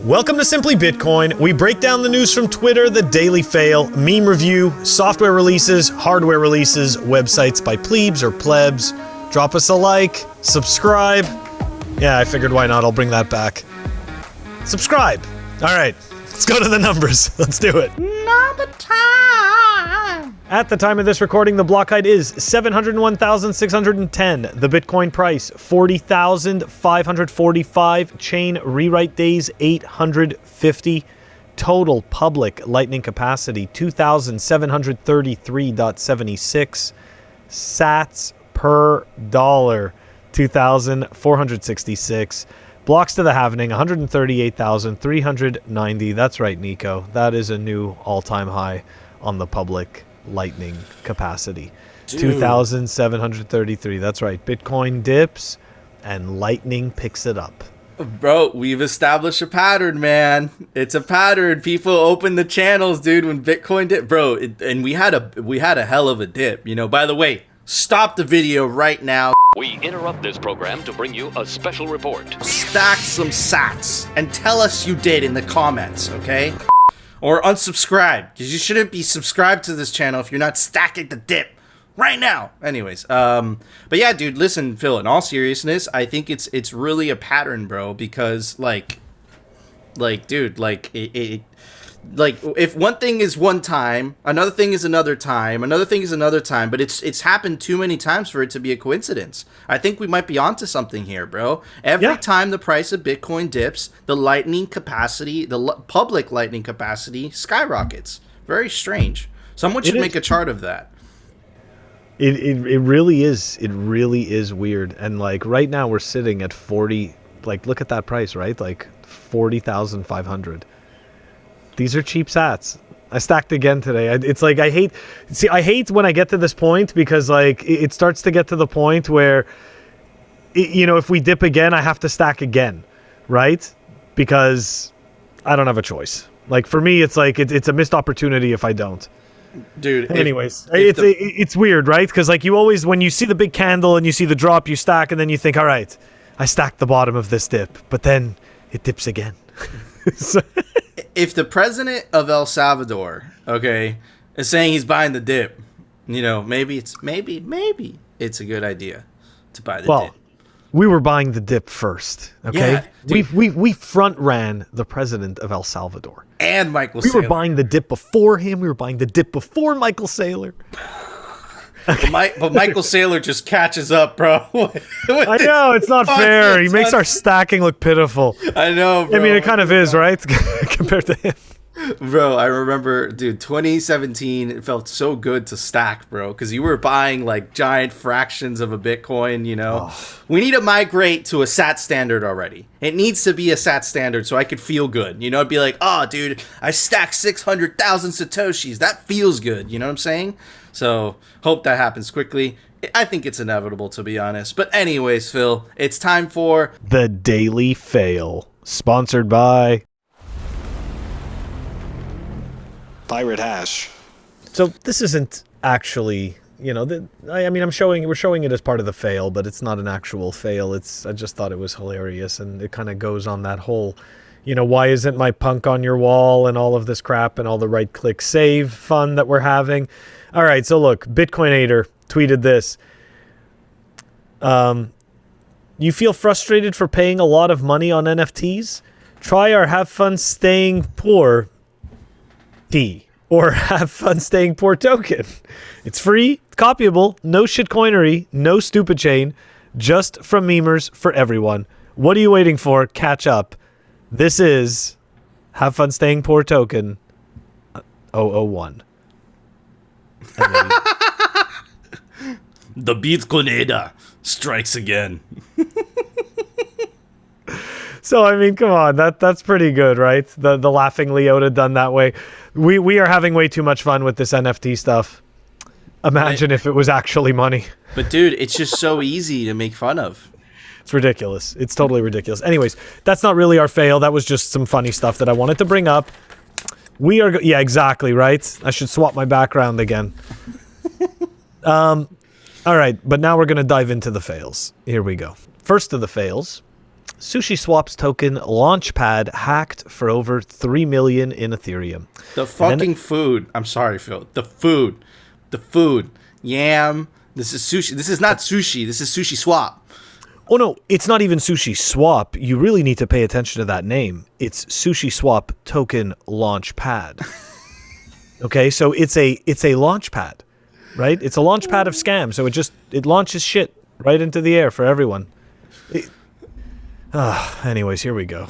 Welcome to Simply Bitcoin. We break down the news from Twitter, the daily fail, meme review, software releases, hardware releases, websites by plebes or plebs. Drop us a like, subscribe. Yeah, I figured why not, I'll bring that back. Subscribe. All right, let's go to the numbers. Let's do it. Number time. At the time of this recording, the block height is 701,610. The Bitcoin price, 40,545. Chain rewrite days, 850. Total public lightning capacity, 2,733.76. Sats per dollar, 2,466. Blocks to the halvening, 138,390. That's right, Nico. That is a new all-time high on the public lightning capacity. 2,733. That's right. Bitcoin dips and lightning picks it up. Bro, we've established a pattern, man. It's a pattern. People open the channels, dude, when Bitcoin dip. Bro, and we had a hell of a dip, you know. By the way, stop the video right now. We interrupt this program to bring you a special report. Stack some sats and tell us you did in the comments, okay? Or unsubscribe, because you shouldn't be subscribed to this channel if you're not stacking the dip right now. Anyways, but yeah, dude, listen, Phil, in all seriousness, I think it's really a pattern, bro, because like dude, like if one thing is one time, another thing is another time, another thing is another time, but it's happened too many times for it to be a coincidence. I think we might be onto something here, bro. Every time the price of Bitcoin dips, the lightning capacity, public lightning capacity skyrockets. Very strange. Someone should make a chart of that. It really is. It really is weird. And like right now we're sitting at 40, like look at that price, right? Like 40,500. These are cheap sats. I stacked again today. It's like I hate when I get to this point because like it starts to get to the point where, you know, if we dip again, I have to stack again, right? Because I don't have a choice. Like for me, it's like it's a missed opportunity if I don't. Dude. Anyways, it's weird, right? Because like you always, when you see the big candle and you see the drop, you stack and then you think, all right, I stacked the bottom of this dip, but then it dips again. If the president of El Salvador, okay, is saying he's buying the dip, you know, maybe it's a good idea to buy the dip. We were buying the dip first, okay? Yeah, we front ran the president of El Salvador. And Michael Saylor. We were buying the dip before him. We were buying the dip before Michael Saylor. But Michael Saylor just catches up, bro. I know, it's not fair. He makes our stacking look pitiful. I know, bro. I mean, it kind of is, right? Compared to him. Bro, I remember, dude, 2017, it felt so good to stack, bro, because you were buying, like, giant fractions of a Bitcoin, you know? Oh. We need to migrate to a SAT standard already. It needs to be a SAT standard so I could feel good, you know? It'd be like, oh, dude, I stacked 600,000 Satoshis. That feels good, you know what I'm saying? So, hope that happens quickly. I think it's inevitable, to be honest. But anyways, Phil, it's time for... The Daily Fail, sponsored by... Pirate Hash. So this isn't actually, you know, I mean, we're showing it as part of the fail, but it's not an actual fail. I just thought it was hilarious, and it kind of goes on that whole, you know, why isn't my punk on your wall and all of this crap and all the right-click save fun that we're having. All right, so look, Bitcoinator tweeted this. You feel frustrated for paying a lot of money on NFTs? Try our Have Fun Staying Poor or Have Fun Staying Poor token. It's free, copyable, no shitcoinery, no stupid chain, just from memers for everyone. What are you waiting for? Catch up. This is Have Fun Staying Poor token 001. The Bitcoinator strikes again. So, I mean, come on, that's pretty good, right? The laughing Leota done that way. We are having way too much fun with this NFT stuff. Imagine if it was actually money. But, dude, it's just so easy to make fun of. It's ridiculous. It's totally ridiculous. Anyways, that's not really our fail. That was just some funny stuff that I wanted to bring up. Yeah, exactly, right? I should swap my background again. All right, but now we're going to dive into the fails. Here we go. First of the fails. SushiSwap's token Launchpad hacked for over 3 million in Ethereum. The fucking food. I'm sorry, Phil. The food. Yam. This is sushi. This is not sushi. This is SushiSwap. Oh no, it's not even SushiSwap. You really need to pay attention to that name. It's SushiSwap token Launchpad. Okay, so it's a launchpad, right? It's a launchpad of scam. So it launches shit right into the air for everyone. Anyways, here we go.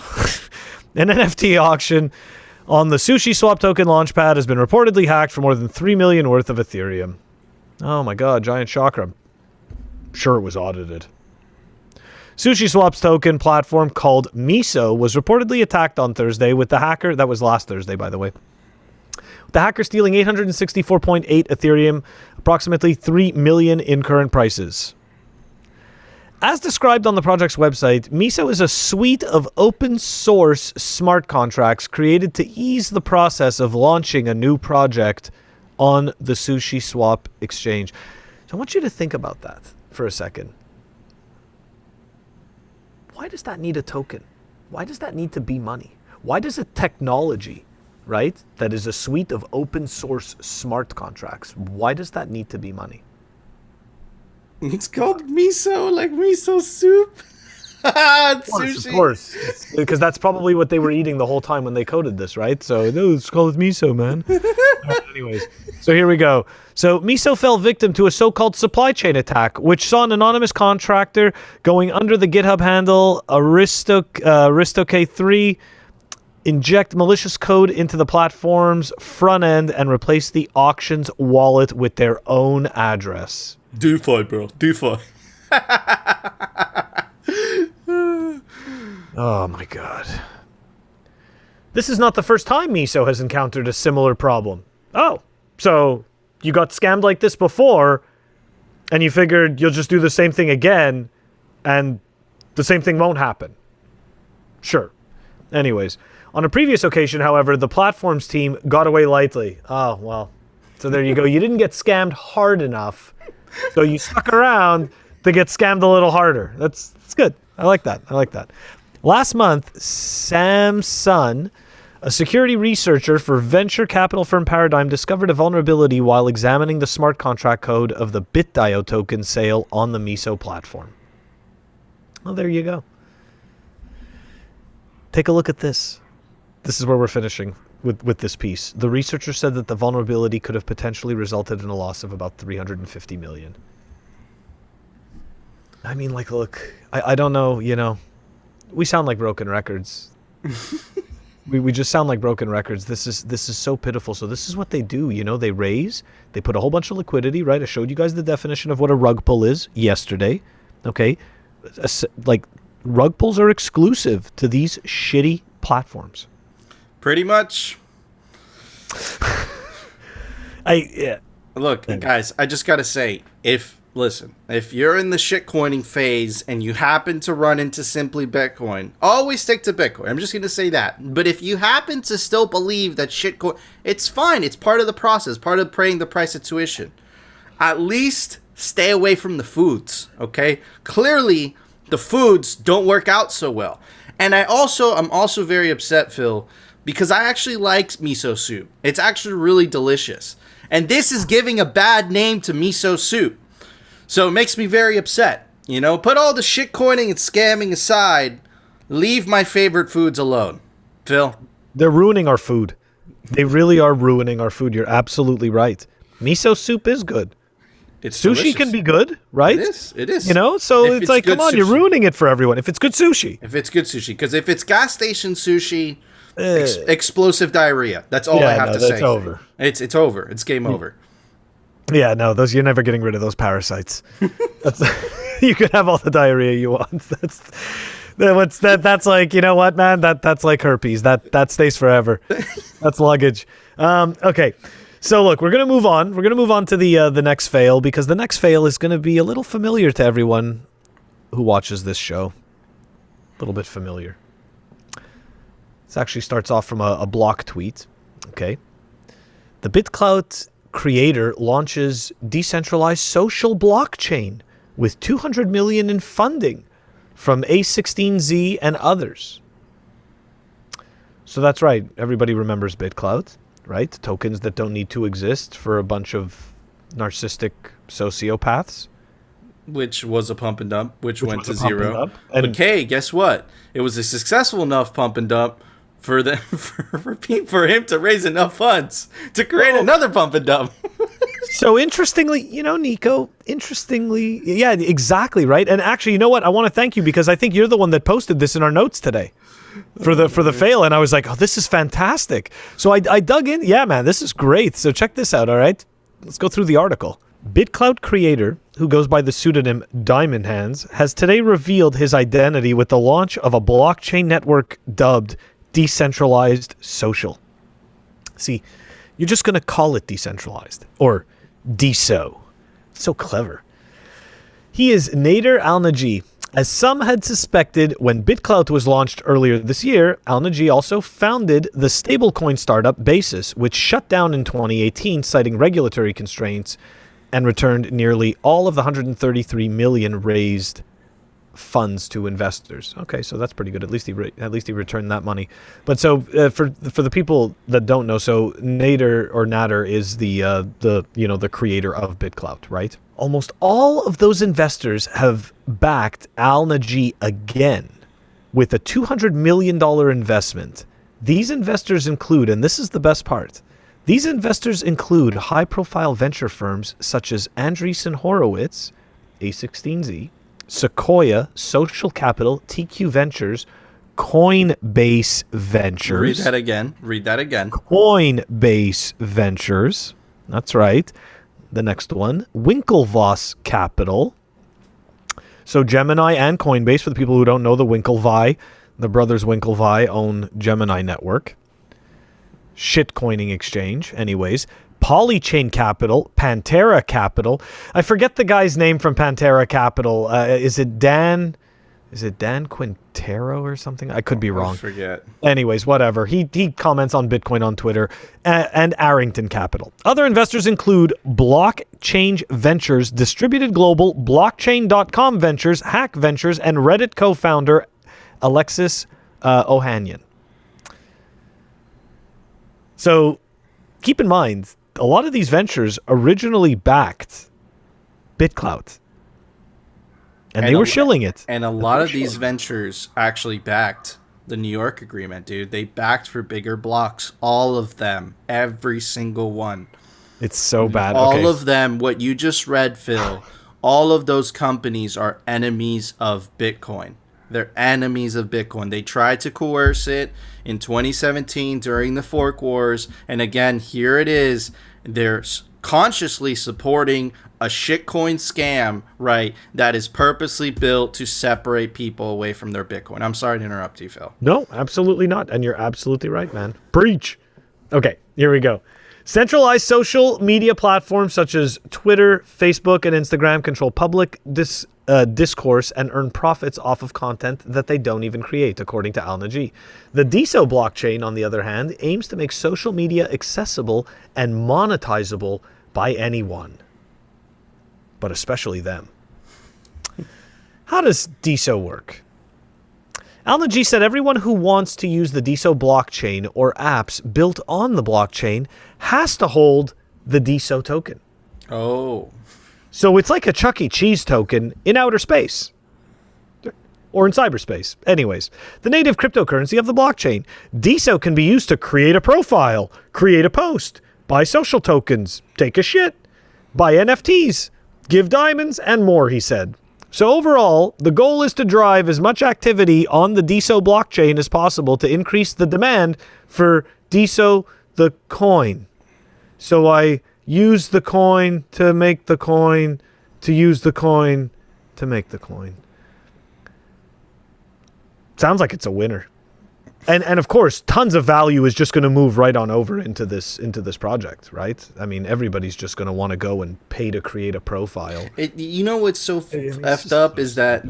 An NFT auction on the SushiSwap token Launchpad has been reportedly hacked for more than 3 million worth of Ethereum. Oh my god, giant chakra. Sure, it was audited. SushiSwap's token platform called Miso was reportedly attacked on Thursday with the hacker, that was last Thursday by the way, the hacker stealing 864.8 Ethereum, approximately 3 million in current prices. As described on the project's website, Miso is a suite of open source smart contracts created to ease the process of launching a new project on the SushiSwap exchange. So I want you to think about that for a second. Why does that need a token? Why does that need to be money? Why does a technology, right, that is a suite of open source smart contracts, why does that need to be money? It's called miso, like miso soup. Sushi. Of course. Because that's probably what they were eating the whole time when they coded this, right? So, no, it's called miso, man. Anyways, so here we go. So, Miso fell victim to a so-called supply chain attack, which saw an anonymous contractor going under the GitHub handle Aristok3 inject malicious code into the platform's front end and replace the auction's wallet with their own address. DeFi, bro. DeFi. Oh my god. This is not the first time Miso has encountered a similar problem. Oh, so you got scammed like this before, and you figured you'll just do the same thing again, and the same thing won't happen. Sure. Anyways, on a previous occasion, however, the platform's team got away lightly. Oh, well. So there you go. You didn't get scammed hard enough, so you stuck around to get scammed a little harder. That's good. I like that. Last month, Sam Sun, a security researcher for venture capital firm Paradigm, discovered a vulnerability while examining the smart contract code of the BitDio token sale on the Miso platform. Well, there you go. Take a look at this. This is where we're finishing with this piece. The researcher said that the vulnerability could have potentially resulted in a loss of about 350 million. I mean, like, look, I don't know, you know, we sound like broken records. we just sound like broken records. This is so pitiful. So this is what they do, you know, they put a whole bunch of liquidity, right? I showed you guys the definition of what a rug pull is yesterday. Okay? Like, rug pulls are exclusive to these shitty platforms. Pretty much. Look, guys, I just gotta say, if you're in the shitcoining phase and you happen to run into simply Bitcoin, always stick to Bitcoin. I'm just gonna say that. But if you happen to still believe that shitcoin, it's fine. It's part of the process, part of paying the price of tuition. At least stay away from the foods, okay? Clearly, the foods don't work out so well. And I'm also very upset, Phil, because I actually like miso soup. It's actually really delicious. And this is giving a bad name to miso soup. So it makes me very upset. You know, put all the shitcoining and scamming aside. Leave my favorite foods alone. Phil? They're ruining our food. They really are ruining our food. You're absolutely right. Miso soup is good. It's sushi delicious. Can be good, right? It is. You know, so it's like, come on, sushi. You're ruining it for everyone. If it's good sushi. Because if it's gas station sushi, explosive diarrhea. That's all I have to say. It's over. It's over. It's game over. Yeah, no, you're never getting rid of those parasites. You can have all the diarrhea you want. That's like, you know what, man? That's like herpes. That stays forever. That's luggage. Okay. So look, we're gonna move on. We're gonna move on to the next fail, because the next fail is gonna be a little familiar to everyone who watches this show. A little bit familiar. This actually starts off from a block tweet. Okay. The BitClout creator launches Decentralized Social blockchain with 200 million in funding. from A16Z and others. So that's right. Everybody remembers BitClout, right? Tokens that don't need to exist for a bunch of narcissistic sociopaths. Which was a pump and dump, which went to was a pump and zero. dump. And But hey, guess what? It was a successful enough pump and dump for for him to raise enough funds to create another pump and dump. so interestingly, Nico, yeah, exactly, right? And actually, you know what? I want to thank you because I think you're the one that posted this in our notes today for the fail, and I was like, oh, this is fantastic. So I dug in. Yeah, man, this is great. So check this out, all right? Let's go through the article. BitClout creator, who goes by the pseudonym Diamond Hands, has today revealed his identity with the launch of a blockchain network dubbed Decentralized Social. See, you're just going to call it decentralized, or DeSo. So clever. He is Nader Al-Naji. As some had suspected when BitClout was launched earlier this year, Al-Naji also founded the stablecoin startup Basis, which shut down in 2018, citing regulatory constraints, and returned nearly all of the 133 million raised funds to investors. Okay, so that's pretty good. At least he returned that money. But so for the people that don't know, so Nader is the creator of BitClout, right? Almost all of those investors have backed Al-Naji again with a $200 million investment. These investors include, and this is the best part, these investors include high-profile venture firms such as Andreessen Horowitz, A16Z, Sequoia, Social Capital, TQ Ventures, Coinbase Ventures. Read that again. Coinbase Ventures. That's right. The next one, Winklevoss Capital. So Gemini and Coinbase, for the people who don't know, the Winklevi, the brothers Winklevi own Gemini Network. Shitcoining exchange, anyways. Polychain Capital, Pantera Capital. I forget the guy's name from Pantera Capital. Is it Dan Quintero or something? I could be wrong. I forget. Anyways, whatever. He comments on Bitcoin on Twitter. And Arrington Capital. Other investors include Blockchain Ventures, Distributed Global, Blockchain.com Ventures, Hack Ventures, and Reddit co-founder Alexis Ohanian. So keep in mind, a lot of these ventures originally backed BitClout. And they were shilling it. And a lot of these ventures actually backed the New York agreement, dude. They backed for bigger blocks. All of them. Every single one. It's so bad. All of them, what you just read, Phil, all of those companies are enemies of Bitcoin. They're enemies of Bitcoin. They tried to coerce it in 2017 during the fork wars. And again, here it is. They're consciously supporting a shitcoin scam, right, that is purposely built to separate people away from their Bitcoin. I'm sorry to interrupt you, Phil. No, absolutely not. And you're absolutely right, man. Preach. Okay, here we go. Centralized social media platforms such as Twitter, Facebook, and Instagram control public discourse and earn profits off of content that they don't even create, according to Al-Naji. The DeSo blockchain, on the other hand, aims to make social media accessible and monetizable by anyone, but especially them. How does DeSo work? Al-Naji said everyone who wants to use the DeSo blockchain or apps built on the blockchain has to hold the DeSo token. Oh. So it's like a Chuck E. Cheese token in outer space. Or in cyberspace. Anyways, the native cryptocurrency of the blockchain. DeSo can be used to create a profile, create a post, buy social tokens, take a shit, buy NFTs, give diamonds, and more, he said. So overall, the goal is to drive as much activity on the DeSo blockchain as possible to increase the demand for DeSo, the coin. So I use the coin to make the coin, to use the coin to make the coin. Sounds like it's a winner. And of course, tons of value is just going to move right on over into this project, right? I mean, everybody's just going to want to go and pay to create a profile. You know what's so effed up is that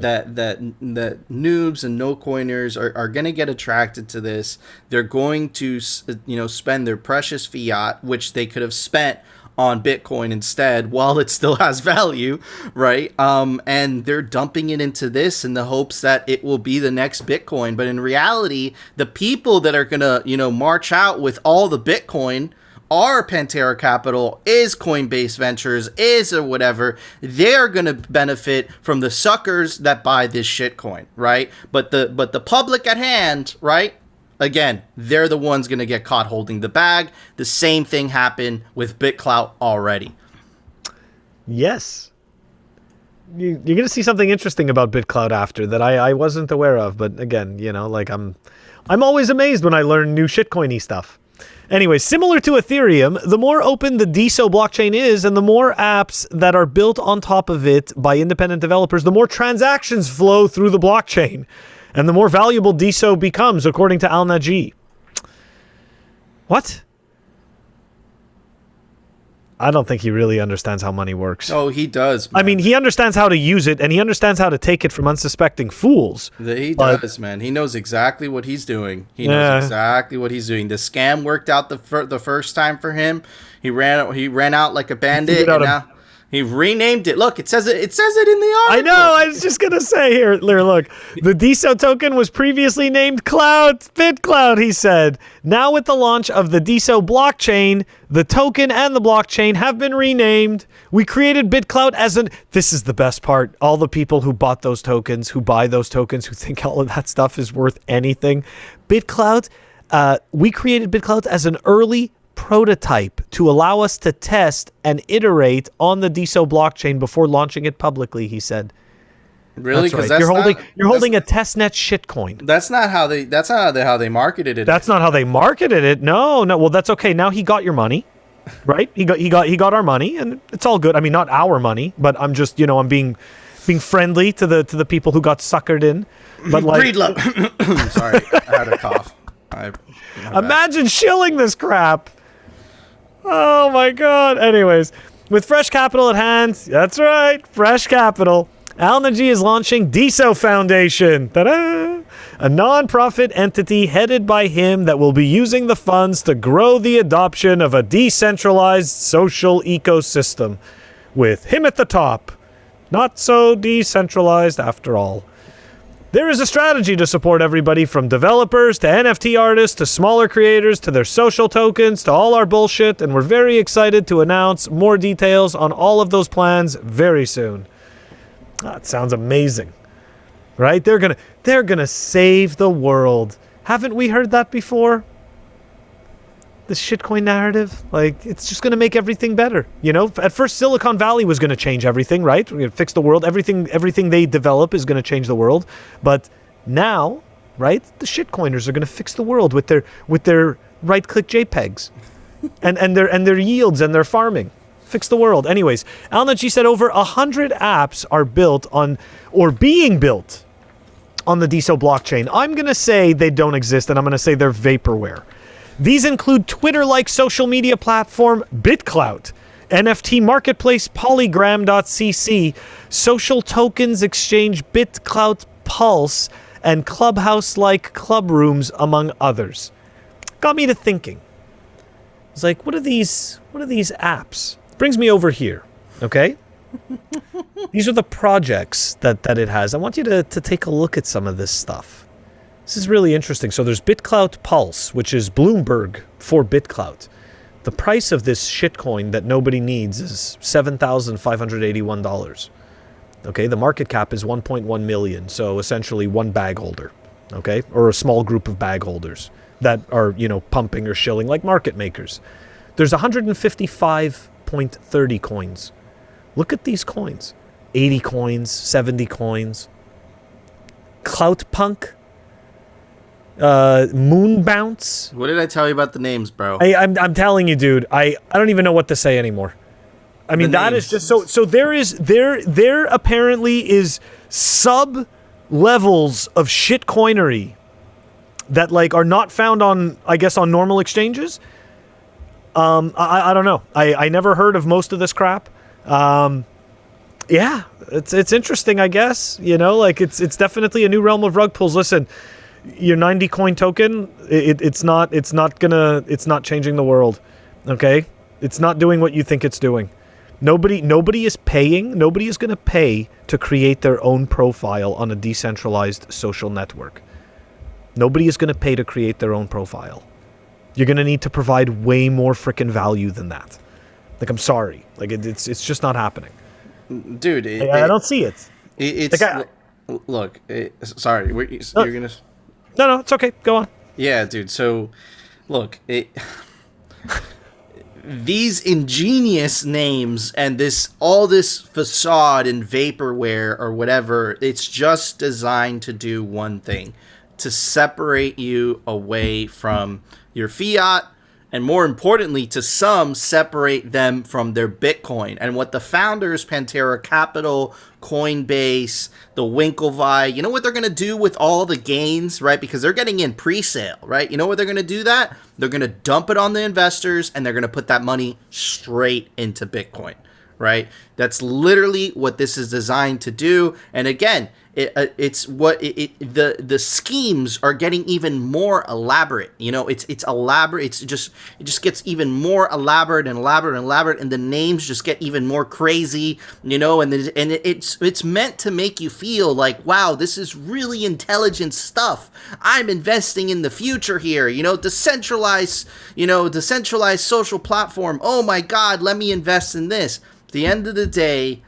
noobs and no coiners are going to get attracted to this. They're going to spend their precious fiat, which they could have spent on Bitcoin instead while it still has value, right? And they're dumping it into this in the hopes that it will be the next Bitcoin. But in reality, the people that are gonna, march out with all the Bitcoin are Pantera Capital, is Coinbase Ventures, is or whatever. They're gonna benefit from the suckers that buy this shitcoin, right? But the public at hand, right? Again, they're the ones going to get caught holding the bag. The same thing happened with BitClout already. Yes. You're going to see something interesting about BitClout after that I wasn't aware of. But again, I'm always amazed when I learn new shitcoiny stuff. Anyway, similar to Ethereum, the more open the DeSo blockchain is and the more apps that are built on top of it by independent developers, the more transactions flow through the blockchain. And the more valuable DeSo becomes, according to Al-Naji. What? I don't think he really understands how money works. Oh, he does, man. I mean, he understands how to use it, and he understands how to take it from unsuspecting fools. He does, man. He knows exactly what he's doing. He knows exactly what he's doing. The scam worked out the first time for him. He ran out like a bandit, and now he renamed it. Look, it says it in the article. I know. I was just going to say here, look. The DeSo token was previously named BitClout, he said. Now with the launch of the DeSo blockchain, the token and the blockchain have been renamed. We created BitClout this is the best part. All the people who bought those tokens, who buy those tokens, who think all of that stuff is worth anything. BitClout, we created BitClout as an early prototype to allow us to test and iterate on the DeSo blockchain before launching it publicly, he said. Really? Because you're holding a testnet shitcoin. That's not how they marketed it. That's not how they marketed it. No. Well, that's okay. Now he got your money, right? He got our money, and it's all good. I mean, not our money, but I'm just I'm being friendly to the people who got suckered in. But like, Breedlove. Sorry, I had a cough. Imagine shilling this crap. Oh my god. Anyways, with fresh capital at hand, that's right, fresh capital, Al-Naji is launching DeSo Foundation. Ta-da! A non-profit entity headed by him that will be using the funds to grow the adoption of a decentralized social ecosystem. With him at the top. Not so decentralized after all. There is a strategy to support everybody from developers to NFT artists to smaller creators to their social tokens to all our bullshit, and we're very excited to announce more details on all of those plans very soon. That sounds amazing. Right? They're gonna save the world. Haven't we heard that before? This shitcoin narrative, like, it's just gonna make everything better. At first Silicon Valley was gonna change everything, right? We're gonna fix the world. Everything they develop is gonna change the world. But now, right, the shitcoiners are gonna fix the world with their right-click JPEGs and their yields and their farming. Fix the world. Anyways, Al-Naji said over 100 apps are built on or being built on the DeSo blockchain. I'm gonna say they don't exist, and I'm gonna say they're vaporware. These include Twitter-like social media platform BitClout, NFT marketplace Polygram.cc, social tokens exchange BitClout Pulse, and Clubhouse-like club rooms, among others. Got me to thinking. It's like, what are these apps? Brings me over here, okay? These are the projects that it has. I want you to take a look at some of this stuff. This is really interesting. So there's BitClout Pulse, which is Bloomberg for BitClout. The price of this shitcoin that nobody needs is $7,581. Okay, the market cap is 1.1 million, so essentially one bag holder, okay, or a small group of bag holders that are, pumping or shilling like market makers. There's 155.30 coins. Look at these coins. 80 coins, 70 coins. Cloutpunk. Moon Bounce. What did I tell you about the names, bro? I'm telling you, dude. I don't even know what to say anymore. I mean, that is just so there apparently is sub levels of shitcoinery that like are not found on, I guess, on normal exchanges. I don't know. I never heard of most of this crap. Yeah, it's interesting, I guess. Like it's definitely a new realm of rug pulls. Listen, your 90 coin token, it's not changing the world. Okay? It's not doing what you think it's doing. Nobody is paying. Nobody is going to pay to create their own profile on a decentralized social network. Nobody is going to pay to create their own profile. You're going to need to provide way more freaking value than that. Like, I'm sorry. Like, it's just not happening. Dude, I don't see it. It's like look. Sorry, you're gonna. No, it's okay. Go on. Yeah, dude. So, look, these ingenious names and all this facade and vaporware or whatever, it's just designed to do one thing: to separate you away from your fiat. And more importantly, to some, separate them from their Bitcoin. And what the founders, Pantera Capital, Coinbase, the Winklevi, you know what they're going to do with all the gains, right? Because they're getting in pre-sale, right? You know what they're going to do that? They're going to dump it on the investors, and they're going to put that money straight into Bitcoin, right? That's literally what this is designed to do. And again, the schemes are getting even more elaborate. You know, it's elaborate. It just gets even more elaborate and elaborate and elaborate, and the names just get even more crazy. You know, and it's meant to make you feel like, wow, this is really intelligent stuff. I'm investing in the future here. You know, decentralized social platform. Oh my God, let me invest in this. At the end of the day,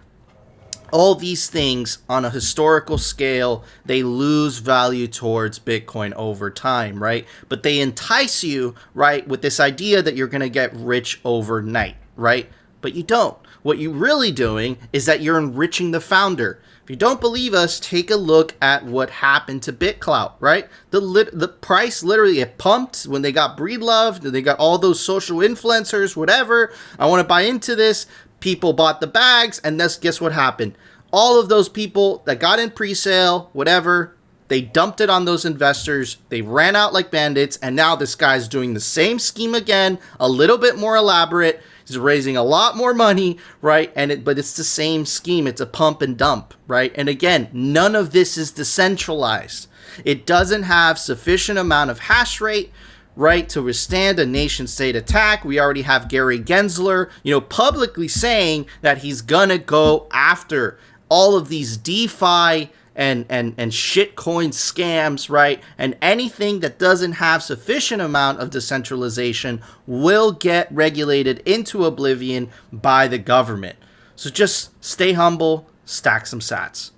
all these things on a historical scale, they lose value towards Bitcoin over time, right? But they entice you, right, with this idea that you're going to get rich overnight, right? But you don't. What you're really doing is that you're enriching the founder. If you don't believe us, take a look at what happened to BitClout, right? The price literally, it pumped when they got Breedlove, they got all those social influencers, whatever. I want to buy into this. People bought the bags, and guess what happened? All of those people that got in pre-sale, whatever, they dumped it on those investors. They ran out like bandits, and now this guy's doing the same scheme again, a little bit more elaborate. He's raising a lot more money, right? But it's the same scheme. It's a pump and dump, right? And again, none of this is decentralized. It doesn't have sufficient amount of hash rate, right, to withstand a nation-state attack. We already have Gary Gensler, publicly saying that he's gonna go after all of these DeFi and shitcoin scams, right? And anything that doesn't have sufficient amount of decentralization will get regulated into oblivion by the government. So just stay humble, stack some sats.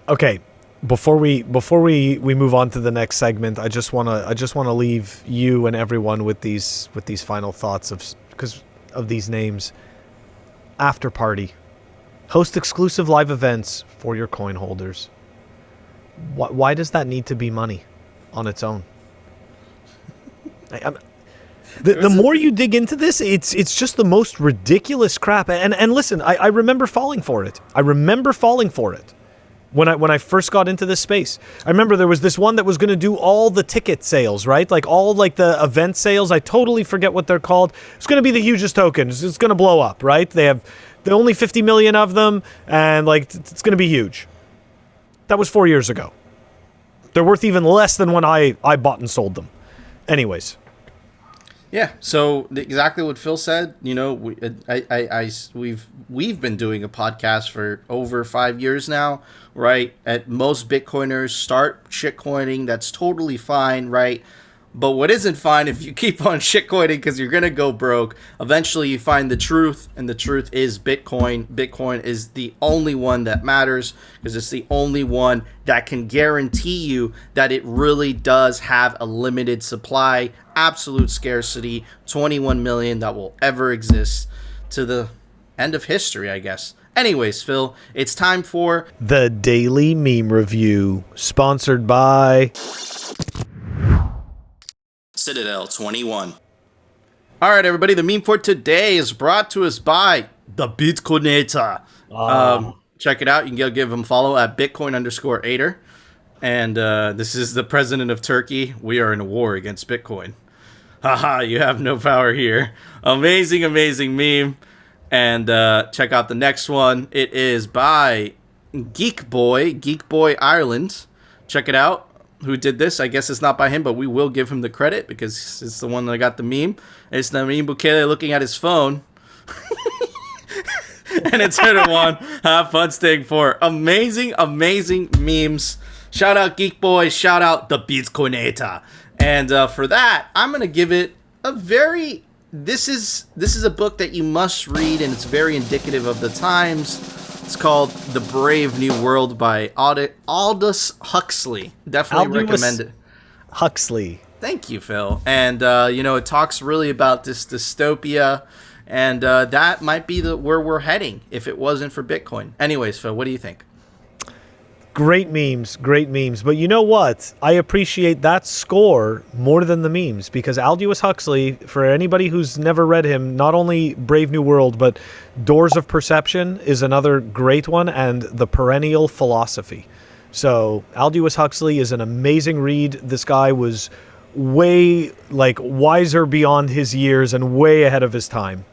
Okay. Before we move on to the next segment, I just wanna leave you and everyone with these final thoughts because of these names. After party, host exclusive live events for your coin holders. Why does that need to be money on its own? The more you dig into this, it's just the most ridiculous crap. And listen, I remember falling for it. When I first got into this space. I remember there was this one that was going to do all the ticket sales, right? Like all like the event sales. I totally forget what they're called. It's going to be the hugest tokens. It's going to blow up, right? They have only 50 million of them, and like it's going to be huge. That was 4 years ago. They're worth even less than when I bought and sold them. Anyways. Yeah, so exactly what Phil said. We've been doing a podcast for over 5 years now, right? At most Bitcoiners start shitcoining. That's totally fine, right? But what isn't fine, if you keep on shitcoining because you're gonna go broke, eventually you find the truth, and the truth is Bitcoin. Bitcoin is the only one that matters because it's the only one that can guarantee you that it really does have a limited supply, absolute scarcity, 21 million that will ever exist to the end of history, I guess. Anyways, Phil, it's time for the Daily Meme Review, sponsored by Citadel 21. All right, everybody. The meme for today is brought to us by the Bitcoinator. Check it out. You can go give him a follow at Bitcoin_Ater. And this is the president of Turkey. We are in a war against Bitcoin. Haha, you have no power here. Amazing, amazing meme. And check out the next one. It is by Geek Boy Ireland. Check it out. who did this. I guess it's not by him, but we will give him the credit because it's the one that got the meme. It's Nadim Bukele looking at his phone. And it's Turtle One. Have fun staying poor. Amazing, amazing memes. Shout out Geek Boys. Shout out the Bitcoinator. And for that, I'm gonna give it a very. This is a book that you must read, and it's very indicative of the times. It's called The Brave New World by Aldous Huxley. Definitely recommend it. Huxley. Thank you, Phil. And it talks really about this dystopia. And that might be where we're heading if it wasn't for Bitcoin. Anyways, Phil, what do you think? Great memes, great memes. But you know what? I appreciate that score more than the memes because Aldous Huxley, for anybody who's never read him, not only Brave New World, but Doors of Perception is another great one, and The Perennial Philosophy. So Aldous Huxley is an amazing read. This guy was way wiser beyond his years and way ahead of his time.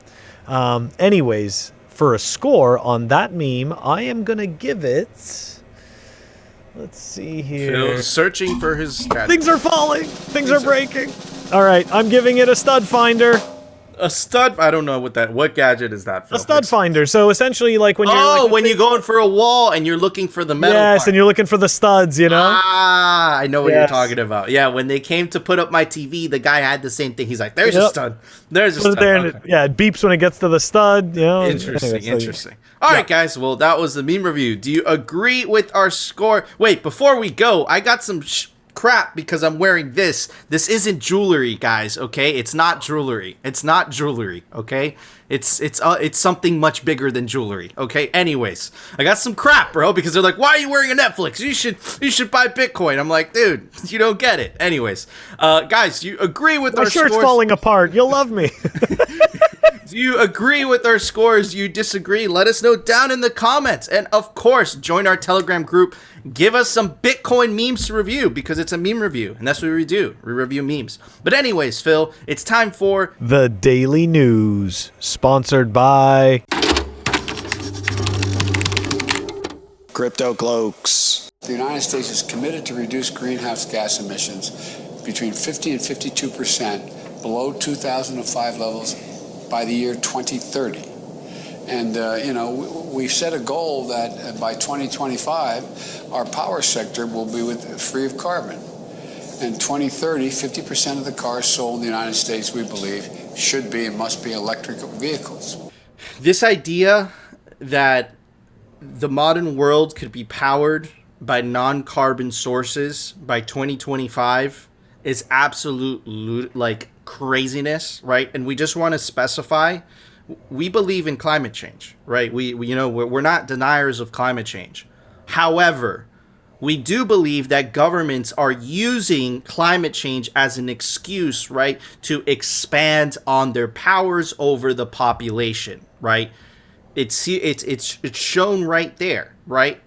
Anyways, for a score on that meme, I am going to give it... Let's see here. Phil's searching for his stats. Things are falling. Things are breaking. All right, I'm giving it a stud finder. A stud? I don't know what gadget is that, Phil? A stud finder. So essentially, when you're... Oh, when you're going for a wall and you're looking for the metal Yes, part. and you're looking for the studs, you know? Ah, I know what you're talking about. Yeah, when they came to put up my TV, the guy had the same thing. He's like, there's a stud. There's a Put stud. it there and Okay. it beeps when it gets to the stud, you know? Interesting, Anyway, so interesting. All right, guys. Well, that was the meme review. Do you agree with our score? Wait, before we go, I got some crap because I'm wearing this. This isn't jewelry, guys, okay? It's not jewelry. It's not jewelry, okay? It's something much bigger than jewelry, okay? Anyways, I got some crap, bro, because they're like, "Why are you wearing a Netflix? You should buy Bitcoin." I'm like, "Dude, you don't get it." Anyways, guys, you agree with our My shirt's scores? falling apart. You'll love me. Do you agree with our scores? Do you disagree? Let us know down in the comments. And of course, join our Telegram group. Give us some Bitcoin memes to review because it's a meme review. And that's what we do. We review memes. But anyways, Phil, it's time for The Daily News, sponsored by Crypto Cloaks. The United States is committed to reduce greenhouse gas emissions between 50 and 52% below 2005 levels by the year 2030. And, we set a goal that by 2025, our power sector will be free of carbon. And 2030, 50% of the cars sold in the United States, we believe, should be and must be electric vehicles. this idea that the modern world could be powered by non-carbon sources by 2025 is absolute craziness, right? And we just want to specify, we believe in climate change, right? We're not deniers of climate change. However, we do believe that governments are using climate change as an excuse, right, to expand on their powers over the population, right? It's shown right there, right?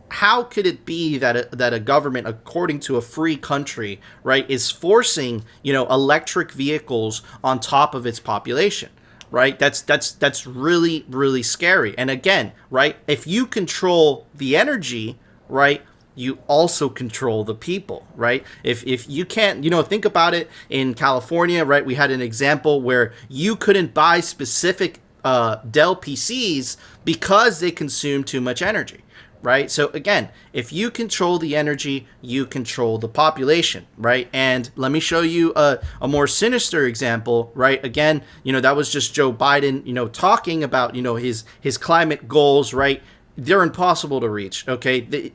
How could it be that a government, according to a free country, right, is forcing, electric vehicles on top of its population, right? That's really, really scary. And again, right, if you control the energy, right, you also control the people, right? If you can't, think about it. In California, right, we had an example where you couldn't buy specific Dell PCs because they consume too much energy, right? So again, if you control the energy, you control the population, right? And let me show you a more sinister example, right? Again, that was just Joe Biden, talking about, his climate goals, right? They're impossible to reach, okay?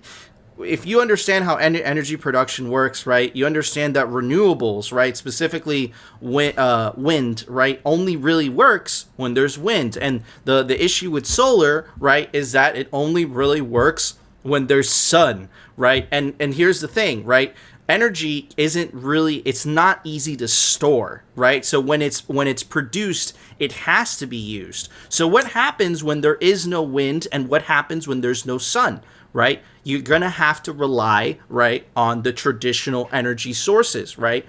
If you understand how energy production works, right, you understand that renewables, right, specifically wind, right, only really works when there's wind. And the issue with solar, right, is that it only really works when there's sun, right? And here's the thing, right? Energy it's not easy to store, right? So when it's produced, it has to be used. So what happens when there is no wind and what happens when there's no sun, right? You're going to have to rely, right, on the traditional energy sources, right?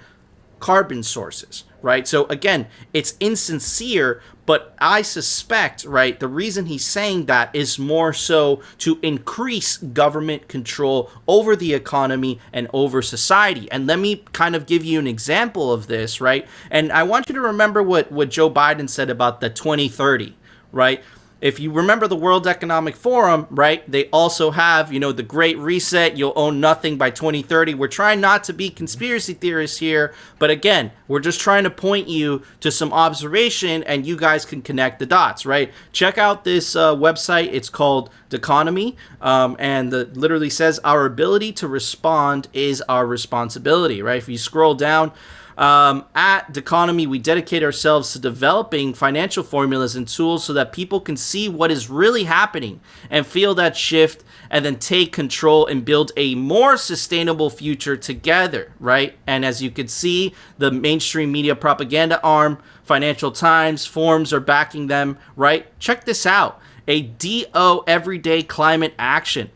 carbon sources, right? So again, it's insincere, but I suspect, right, the reason he's saying that is more so to increase government control over the economy and over society. And let me kind of give you an example of this, right? And I want you to remember what Joe Biden said about the 2030, right? If you remember the World Economic Forum, right, they also have, the Great Reset, you'll own nothing by 2030. We're trying not to be conspiracy theorists here, but again, we're just trying to point you to some observation and you guys can connect the dots, right? Check out this website. It's called Deconomy, and it literally says, our ability to respond is our responsibility, right? If you scroll down, at Deconomy, we dedicate ourselves to developing financial formulas and tools so that people can see what is really happening and feel that shift and then take control and build a more sustainable future together, right? And as you can see, the mainstream media propaganda arm, Financial Times, Forbes are backing them, right? Check this out. A DO Everyday Climate Action.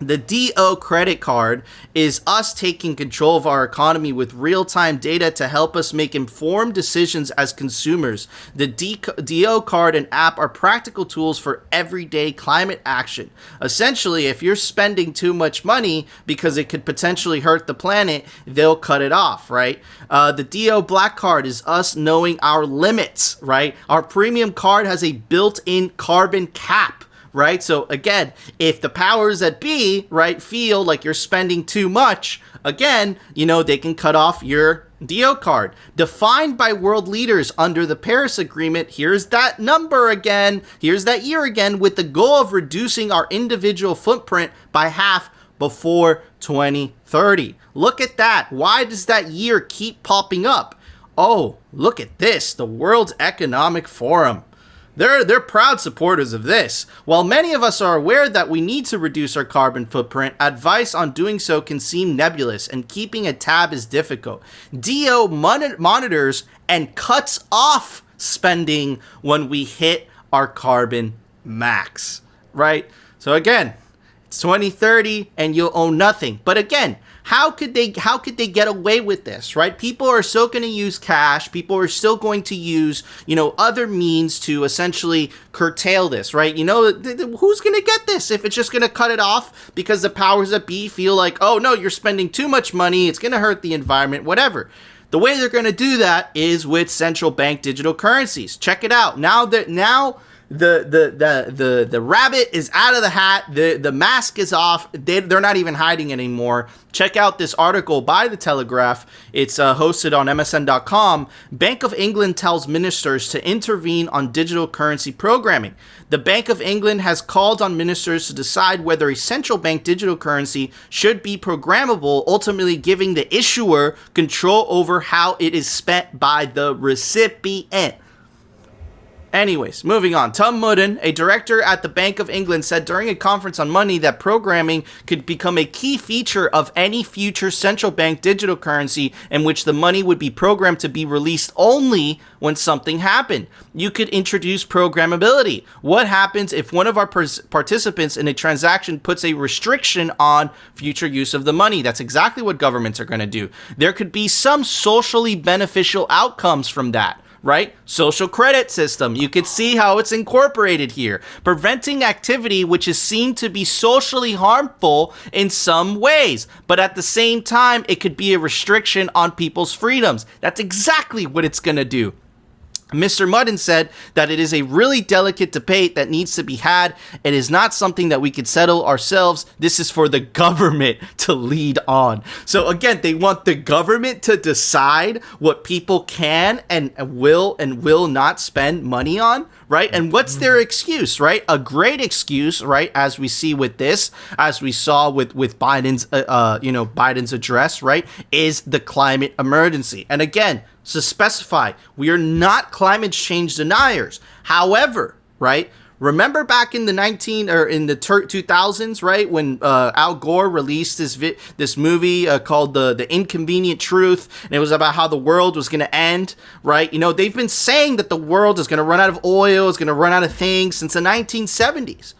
The DO credit card is us taking control of our economy with real-time data to help us make informed decisions as consumers. The DO card and app are practical tools for everyday climate action. Essentially, if you're spending too much money because it could potentially hurt the planet, they'll cut it off, right? The DO Black Card is us knowing our limits, right? Our premium card has a built-in carbon cap. Right? So again, if the powers that be, right, feel like you're spending too much, again, they can cut off your DO card. Defined by world leaders under the Paris Agreement, here's that number again, here's that year again, with the goal of reducing our individual footprint by half before 2030. Look at that. Why does that year keep popping up? Oh, look at this, the World Economic Forum. They're proud supporters of this. While many of us are aware that we need to reduce our carbon footprint, advice on doing so can seem nebulous and keeping a tab is difficult. DO monitors and cuts off spending when we hit our carbon max, right? So again, it's 2030 and you'll own nothing. But again, how could they get away with this, right? People are still going to use cash. People are still going to use, other means to essentially curtail this, right? Who's going to get this if it's just going to cut it off because the powers that be feel like, oh no, you're spending too much money. It's going to hurt the environment, whatever. The way they're going to do that is with central bank digital currencies. Check it out. Now the rabbit is out of the hat. The mask is off. They're not even hiding anymore. Check out this article by The Telegraph. It's hosted on MSN.com. Bank of England tells ministers to intervene on digital currency programming. The Bank of England has called on ministers to decide whether a central bank digital currency should be programmable, ultimately giving the issuer control over how it is spent by the recipient. Anyways, moving on. Tom Mooden, a director at the Bank of England, said during a conference on Monday that programming could become a key feature of any future central bank digital currency in which the money would be programmed to be released only when something happened. You could introduce programmability. What happens if one of our participants in a transaction puts a restriction on future use of the money? That's exactly what governments are going to do. There could be some socially beneficial outcomes from that. Right? Social credit system. You could see how it's incorporated here. Preventing activity which is seen to be socially harmful in some ways. But at the same time, it could be a restriction on people's freedoms. That's exactly what it's going to do. Mr. Mudden said that it is a really delicate debate that needs to be had. It is not something that we could settle ourselves. This is for the government to lead on. So again, they want the government to decide what people can and will not spend money on, right? And what's their excuse, right? A great excuse, right? As we see with this, as we saw with Biden's, Biden's address, right? Is the climate emergency. And again, to specify, we are not climate change deniers. However, right, remember back in the 2000s, right, when Al Gore released this movie called the Inconvenient Truth, and it was about how the world was going to end, right? They've been saying that the world is going to run out of oil, is going to run out of things since the 1970s.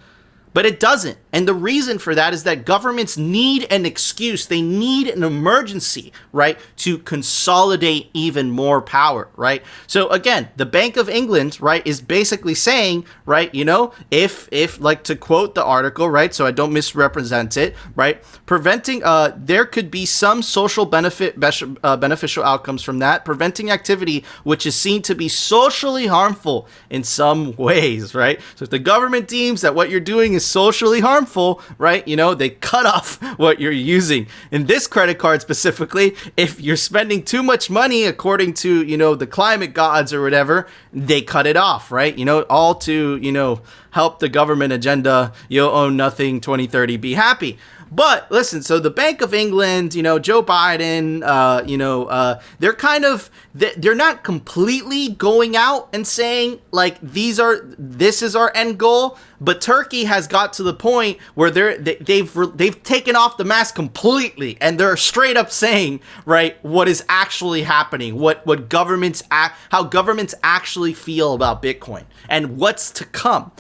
But it doesn't. And the reason for that is that governments need an excuse. They need an emergency, right, to consolidate even more power, right? So again, the Bank of England, right, is basically saying, right, you know, if like to quote the article, right, so I don't misrepresent it, right, preventing, there could be some social beneficial outcomes from that, preventing activity which is seen to be socially harmful in some ways, right? So if the government deems that what you're doing is socially harmful, right, you know, they cut off what you're using. In this credit card specifically, if you're spending too much money according to, you know, the climate gods or whatever, they cut it off, right? You know, all to, you know, help the government agenda, you'll own nothing, 2030, be happy. But listen, so the Bank of England, you know, Joe Biden, they're kind of, they're not completely going out and saying like, this is our end goal. But Turkey has got to the point where they've taken off the mask completely, and they're straight up saying, right, what is actually happening, what governments how governments actually feel about Bitcoin and what's to come.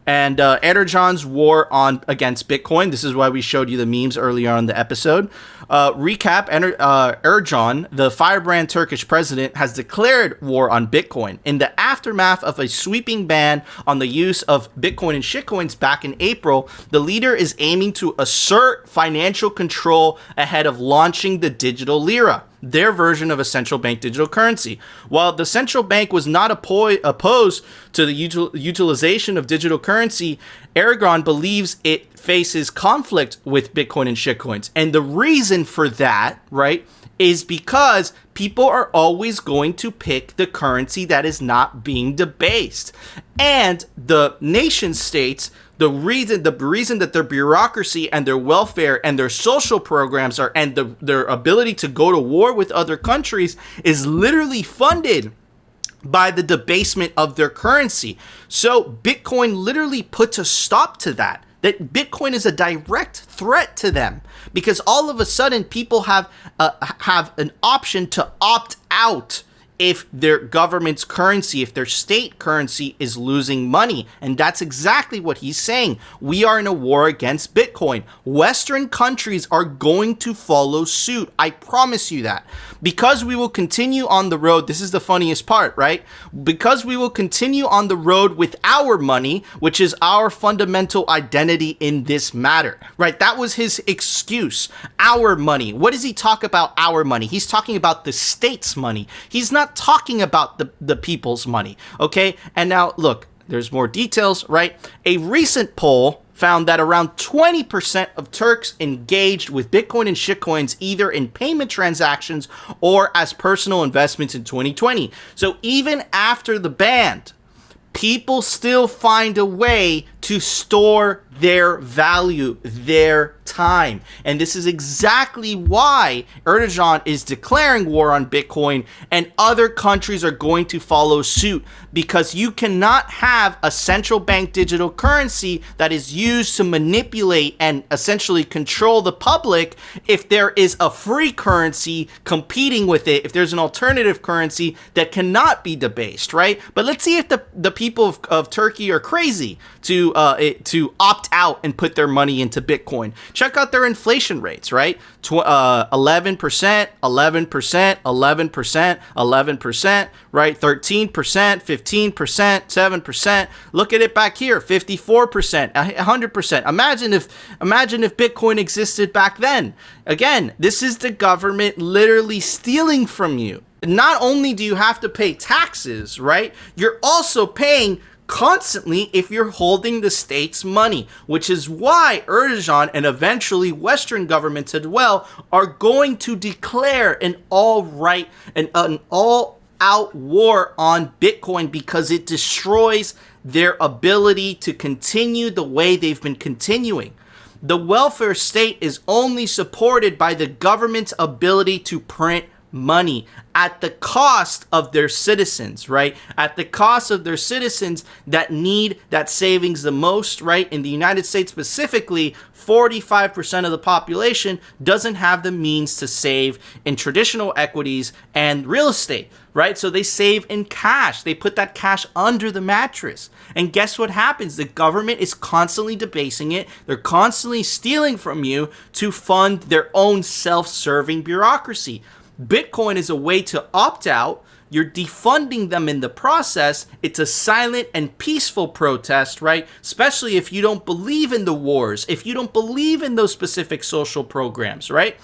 And Erdogan's war against Bitcoin. This is why we showed you the memes earlier on in the episode. Recap, Erdogan, the firebrand Turkish president, has declared war on Bitcoin in the aftermath of a sweeping ban on the use of Bitcoin and shitcoins back in April. The leader is aiming to assert financial control ahead of launching the digital Lira, their version of a central bank digital currency. While the central bank was not opposed to the utilization of digital currency, Erdogan believes it faces conflict with Bitcoin and shitcoins. And the reason for that, right, is because people are always going to pick the currency that is not being debased. And the nation states, the reason that their bureaucracy and their welfare and their social programs are, and their ability to go to war with other countries is literally funded by the debasement of their currency. So Bitcoin literally puts a stop to that. That Bitcoin is a direct threat to them, because all of a sudden people have an option to opt out if their government's currency, if their state currency is losing money. And that's exactly what he's saying. We are in a war against Bitcoin. Western countries are going to follow suit. I promise you that. Because we will continue on the road, this is the funniest part, right? Because we will continue on the road with our money, which is our fundamental identity in this matter, right? That was his excuse. Our money. What does he talk about our money? He's talking about the state's money. He's not talking about the people's money, okay? And now, look, there's more details, right? A recent poll found that around 20% of Turks engaged with Bitcoin and shitcoins either in payment transactions or as personal investments in 2020. So even after the ban, people still find a way to store their value, their time. And this is exactly why Erdogan is declaring war on Bitcoin, and other countries are going to follow suit, because you cannot have a central bank digital currency that is used to manipulate and essentially control the public if there is a free currency competing with it, if there's an alternative currency that cannot be debased, right? But let's see if the people of Turkey are crazy to opt out and put their money into Bitcoin. Check out their inflation rates, right? 11%, 11%, 11%, 11%, right? 13%, 15%, 7%. Look at it back here, 54%, 100%. Imagine if Bitcoin existed back then. Again, this is the government literally stealing from you. Not only do you have to pay taxes, right? You're also paying constantly if you're holding the state's money, which is why Erdogan and eventually Western governments as well are going to declare an all-out war on Bitcoin, because it destroys their ability to continue the way they've been continuing. The welfare state is only supported by the government's ability to print money at the cost of their citizens, right? At the cost of their citizens that need that savings the most, right? In the United States specifically, 45% of the population doesn't have the means to save in traditional equities and real estate, right? So they save in cash. They put that cash under the mattress. And guess what happens? The government is constantly debasing it. They're constantly stealing from you to fund their own self-serving bureaucracy. Bitcoin is a way to opt out. You're defunding them in the process. It's a silent and peaceful protest, right? Especially if you don't believe in the wars, if you don't believe in those specific social programs, right?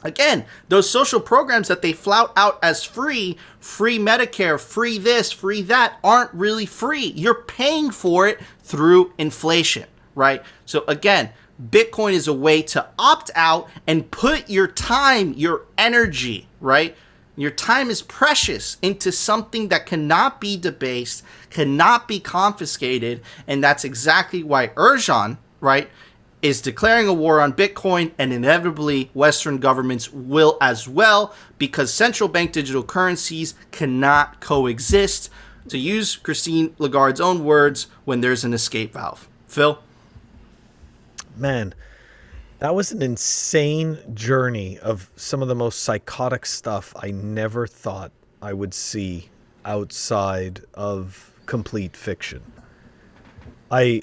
Again, those social programs that they flout out as free Medicare, free this, free that, aren't really free. You're paying for it through inflation, right? So again, Bitcoin is a way to opt out and put your time, your energy, right? Your time is precious into something that cannot be debased, cannot be confiscated. And that's exactly why Erdogan, right, is declaring a war on Bitcoin, and inevitably Western governments will as well, because central bank digital currencies cannot coexist, to use Christine Lagarde's own words, when there's an escape valve. Phil? Man, that was an insane journey of some of the most psychotic stuff I never thought I would see outside of complete fiction. A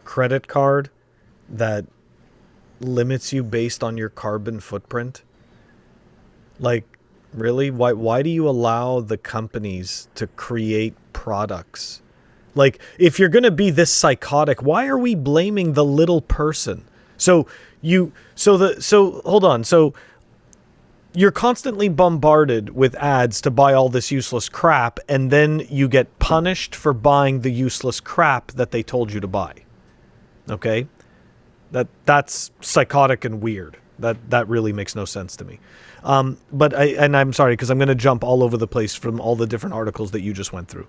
credit card that limits you based on your carbon footprint? Like, really? Why do you allow the companies to create products? Like, if you're going to be this psychotic, why are we blaming the little person? So hold on. So you're constantly bombarded with ads to buy all this useless crap, and then you get punished for buying the useless crap that they told you to buy. Okay? That's psychotic and weird. That really makes no sense to me. But I'm sorry, because I'm going to jump all over the place from all the different articles that you just went through.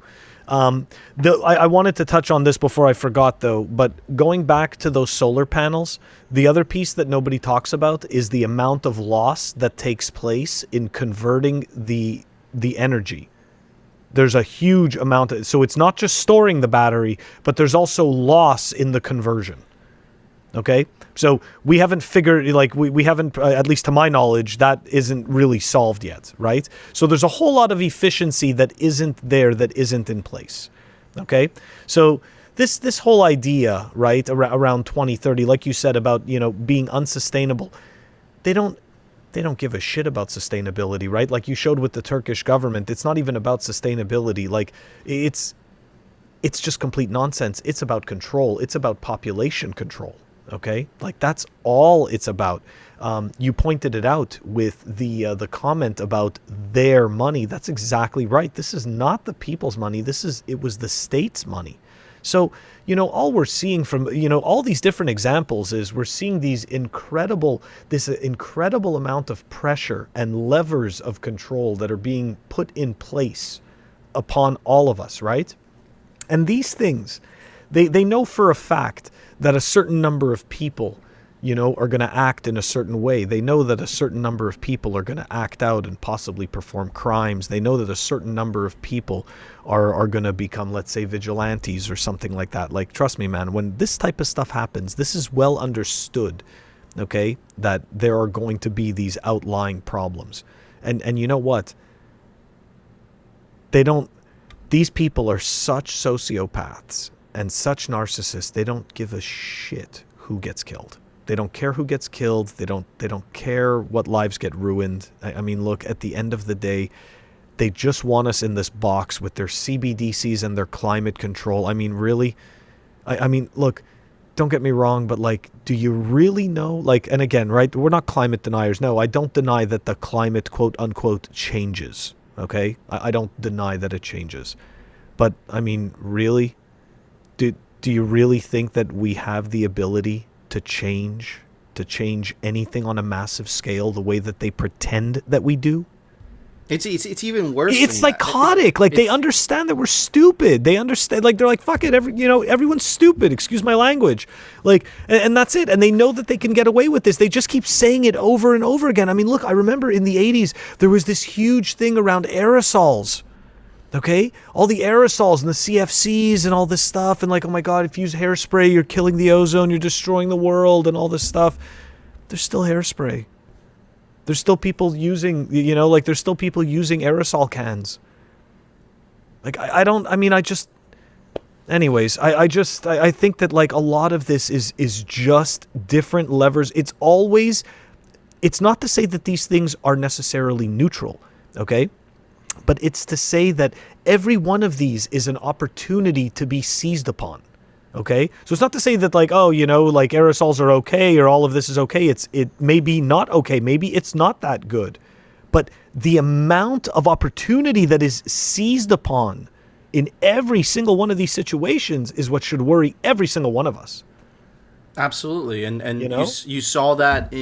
I wanted to touch on this before I forgot, though, but going back to those solar panels, the other piece that nobody talks about is the amount of loss that takes place in converting the energy. There's a huge amount. So it's not just storing the battery, but there's also loss in the conversion. Okay? So we haven't figured, like, we haven't, at least to my knowledge, that isn't really solved yet, right? So there's a whole lot of efficiency that isn't there, that isn't in place. Okay? So this whole idea, right, around 2030, like you said, about, being unsustainable, they don't give a shit about sustainability, right? Like you showed with the Turkish government, it's not even about sustainability. Like, it's just complete nonsense. It's about control. It's about population control. Okay, like that's all it's about. You pointed it out with the comment about their money. That's exactly right. This is not the people's money. It was the state's money. So, all we're seeing from, all these different examples is we're seeing this incredible amount of pressure and levers of control that are being put in place upon all of us, right? And these things, they know for a fact that a certain number of people, are going to act in a certain way. They know that a certain number of people are going to act out and possibly perform crimes. They know that a certain number of people are going to become, let's say, vigilantes or something like that. Like, trust me, man, when this type of stuff happens, this is well understood, okay, that there are going to be these outlying problems. And you know what? These people are such sociopaths and such narcissists, they don't give a shit who gets killed. They don't care who gets killed. They don't care what lives get ruined. I mean, look, at the end of the day, they just want us in this box with their CBDCs and their climate control. I mean, really? I mean, look, don't get me wrong, but like, do you really know? Like, and again, right, we're not climate deniers. No, I don't deny that the climate, quote unquote, changes. Okay? I don't deny that it changes. But I mean, really? Do you really think that we have the ability to change anything on a massive scale the way that they pretend that we do? It's even worse. It's than psychotic. That. Like, they understand that we're stupid. They understand. Like, they're like, fuck it. Everyone's stupid. Excuse my language. Like, and that's it. And they know that they can get away with this. They just keep saying it over and over again. I mean, look, I remember in the 80s, there was this huge thing around aerosols. Okay? All the aerosols and the CFCs and all this stuff. And like, oh my God, if you use hairspray, you're killing the ozone, you're destroying the world and all this stuff. There's still hairspray. There's still people using, there's still people using aerosol cans. Like, I think that like a lot of this is just different levers. It's not to say that these things are necessarily neutral, okay? But it's to say that every one of these is an opportunity to be seized upon. Okay, so it's not to say that like, oh, like aerosols are okay or all of this is okay. It may be not okay. Maybe it's not that good. But the amount of opportunity that is seized upon in every single one of these situations is what should worry every single one of us. Absolutely. And you saw that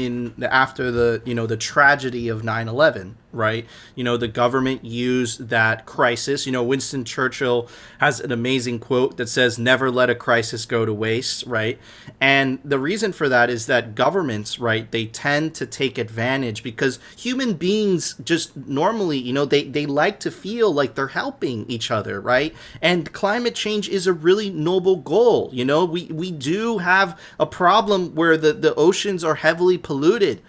after the tragedy of 9/11, right? The government used that crisis. Winston Churchill has an amazing quote that says, "Never let a crisis go to waste," right? And the reason for that is that governments, right, they tend to take advantage because human beings just normally, they like to feel like they're helping each other, right? And climate change is a really noble goal. We do have a problem where the oceans are heavily polluted.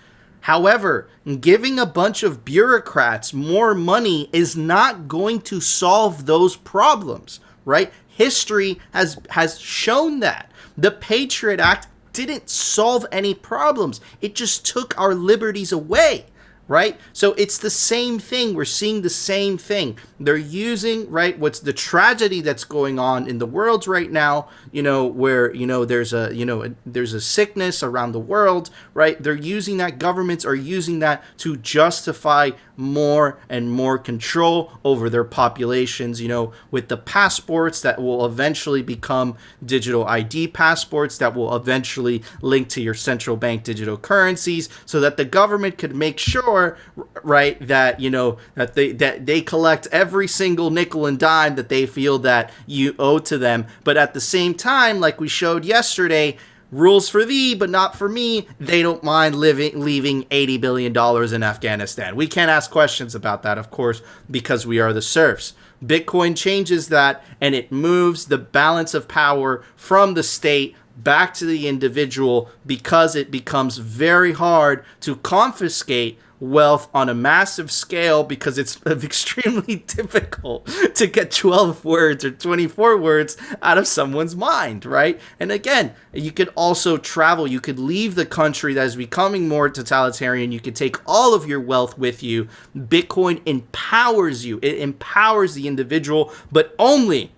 However, giving a bunch of bureaucrats more money is not going to solve those problems, right? History has shown that. The Patriot Act didn't solve any problems. It just took our liberties away, right? So it's the same thing. We're seeing the same thing. They're using, right, what's the tragedy that's going on in the world right now, where, there's a sickness around the world, right? They're using that, governments are using that to justify more and more control over their populations, with the passports that will eventually become digital ID passports that will eventually link to your central bank digital currencies so that the government could make sure, right, that, that they collect every single nickel and dime that they feel that you owe to them. But at the same time, like we showed yesterday, rules for thee, but not for me. They don't mind leaving $80 billion in Afghanistan. We can't ask questions about that, of course, because we are the serfs. Bitcoin changes that, and it moves the balance of power from the state back to the individual because it becomes very hard to confiscate wealth on a massive scale because it's extremely difficult to get 12 words or 24 words out of someone's mind, right? And again, you could also travel. You could leave the country that is becoming more totalitarian. You could take all of your wealth with you. Bitcoin empowers you. It empowers the individual, but only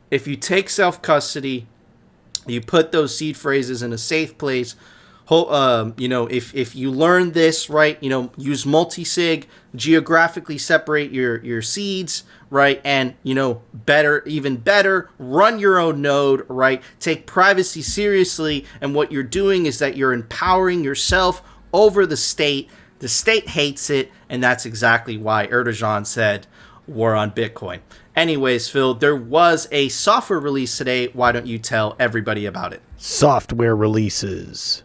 if you take self-custody, you put those seed phrases in a safe place. If you learn this, right, use multi-sig, geographically separate your seeds, right, and, even better, run your own node, right, take privacy seriously, and what you're doing is that you're empowering yourself over the state. The state hates it, and that's exactly why Erdogan said, war on Bitcoin. Anyways, Phil, there was a software release today. Why don't you tell everybody about it? Software releases.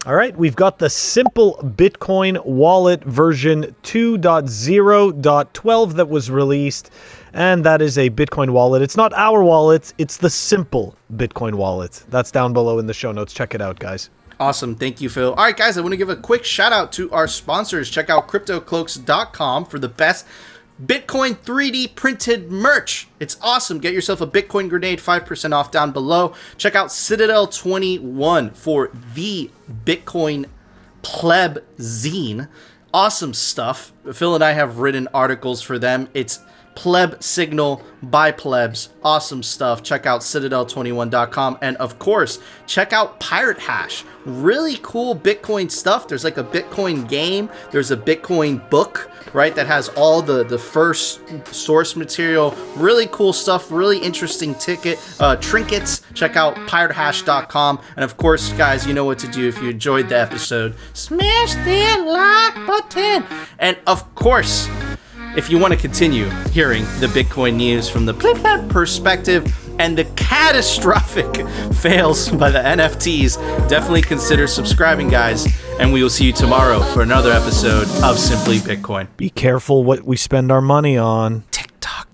All right, we've got the simple Bitcoin wallet version 2.0.12 that was released, and that is a Bitcoin wallet. It's not our wallet, it's the simple Bitcoin wallet. That's down below in the show notes. Check it out, guys. Awesome. Thank you, Phil. All right, guys, I want to give a quick shout out to our sponsors. Check out cryptocloaks.com for the best Bitcoin 3D printed merch. It's awesome. Get yourself a Bitcoin grenade, 5% off down below. Check out Citadel 21 for the Bitcoin pleb zine. Awesome stuff. Phil and I have written articles for them. It's pleb signal by plebs. Awesome stuff. Check out citadel21.com. And of course, check out Pirate Hash. Really cool Bitcoin stuff. There's like a Bitcoin game. There's a Bitcoin book, right, that has all the first source material. Really cool stuff. Really interesting trinkets. Check out piratehash.com. And of course, guys, you know what to do if you enjoyed the episode. Smash that like button. And of course, if you want to continue hearing the Bitcoin news from the BitClout perspective and the catastrophic fails by the NFTs, definitely consider subscribing, guys. And we will see you tomorrow for another episode of Simply Bitcoin. Be careful what we spend our money on. TikTok.